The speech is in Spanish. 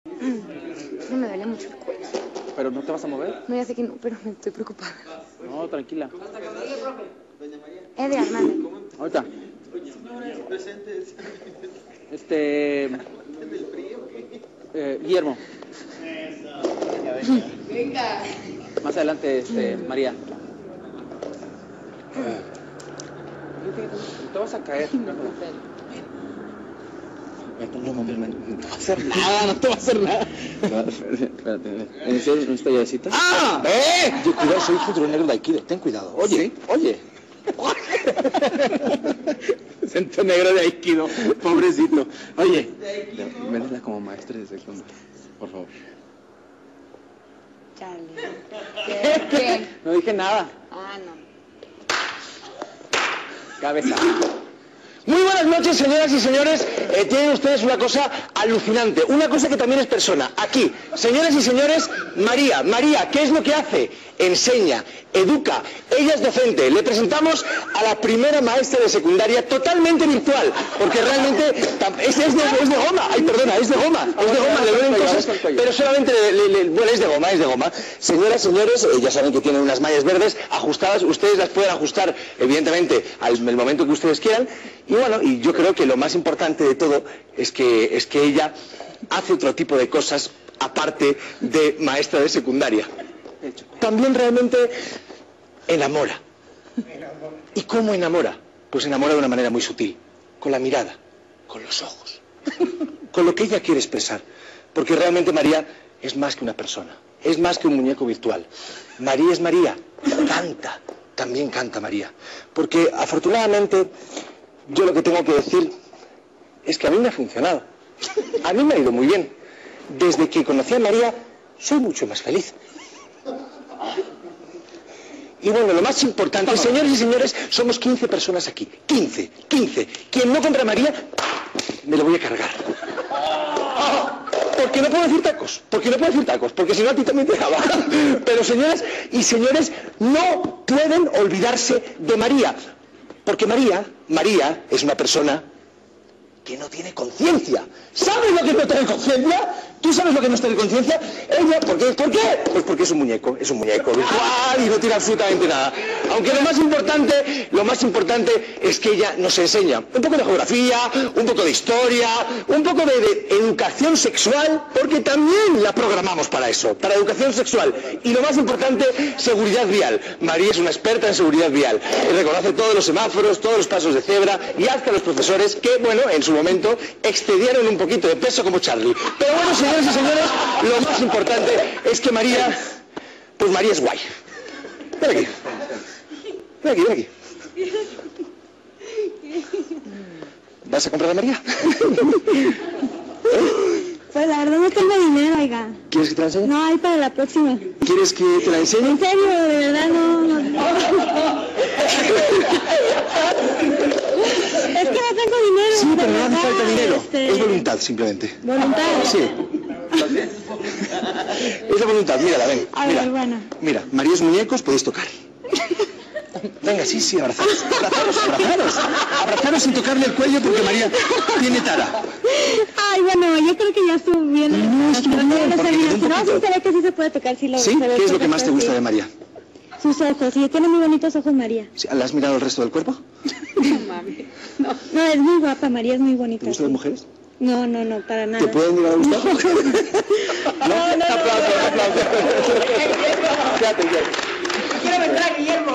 No me duele mucho el cuello. ¿Pero no te vas a mover? No, ya sé que no, pero me estoy preocupada. No, tranquila. De Hernández. Ahorita. Guillermo. Venga. Más adelante, María. Te vas a caer. No te va a hacer nada, no te va a hacer nada. Espérate. ¿En serio no está llavecita? ¡Ah! Yo cuidado, soy cinturón negro de Aikido, ten cuidado. Oye, ¿Sí? oye. Centro negro de Aikido, pobrecito. Oye, véndela como maestra de secundaria, por favor. Chale. ¿Qué? No dije nada. Ah, no. Cabeza. Muy buenas noches, señoras y señores. Tienen ustedes una cosa alucinante, una cosa que también es persona. Aquí, señoras y señores, María. María, ¿qué es lo que hace? Enseña, educa, ella es docente. Le presentamos a la primera maestra de secundaria totalmente virtual, porque realmente es de goma. Ay, perdona, es de goma. Es de goma, le duelen cosas, pero solamente bueno, es de goma. Señoras y señores, ya saben que tienen unas mallas verdes ajustadas. Ustedes las pueden ajustar, evidentemente, al momento que ustedes quieran. Y bueno, y yo creo que lo más importante de todo es que ella hace otro tipo de cosas aparte de maestra de secundaria. También realmente enamora. ¿Y cómo enamora? Pues enamora de una manera muy sutil, con la mirada, con los ojos, con lo que ella quiere expresar. Porque realmente María es más que una persona, es más que un muñeco virtual. María es María, canta, también canta María. Porque afortunadamente yo lo que tengo que decir es que a mí me ha funcionado. A mí me ha ido muy bien. Desde que conocí a María, soy mucho más feliz. Y bueno, lo más importante, señores y señores, somos 15 personas aquí. 15. Quien no compra a María, me lo voy a cargar. Porque no puedo decir tacos, porque si no a ti también te daba. Pero señoras y señores, no pueden olvidarse de María. Porque María es una persona que no tiene conciencia. ¿Sabes lo que no tiene conciencia? ¿Tú sabes lo que no tiene conciencia? Ella, ¿por qué? Pues porque es un muñeco virtual y no tiene absolutamente nada. Aunque lo más importante es que ella nos enseña un poco de geografía, un poco de historia, un poco de educación sexual, porque también la programamos para eso, para educación sexual. Y lo más importante, seguridad vial. María es una experta en seguridad vial. Reconoce todos los semáforos, todos los pasos de cebra y hasta los profesores que, bueno, en su momento excedieron un poquito de peso como Charlie. Pero bueno, señores y señores, lo más importante es que María, pues María es guay. Ven aquí. ¿Vas a comprar a María? Pues la verdad no tengo dinero, oiga. ¿Quieres que te la enseñe? No, hay para la próxima. ¿Quieres que te la enseñe? En serio, de verdad no. Es que no tengo dinero. Sí, pero no de hace verdad, falta dinero. Es voluntad, simplemente. ¿Voluntad? Sí. Es la voluntad, mírala, ven. A Mira, ver, bueno. mira, María es muñecos, podéis tocar. Venga, sí, abrazaros. Abrazaros sin tocarle el cuello porque María tiene tara. Ay, bueno, yo creo que ya estuvo bien. No, estuvo bien, porque quedó un No, sí, poquito. se ve que sí se puede tocar, sí lo ¿Sí? se ve ¿Qué es lo que más te perfecto, gusta sí. de María? Sus ojos, sí, tiene muy bonitos ojos María. ¿Sí? ¿La has mirado el resto del cuerpo? No, es muy guapa, María es muy bonita. ¿Te gustan las mujeres? No, para nada. ¿Te pueden llegar a gustar? No. Aplausos. Quédate, Quiero ver a Guillermo.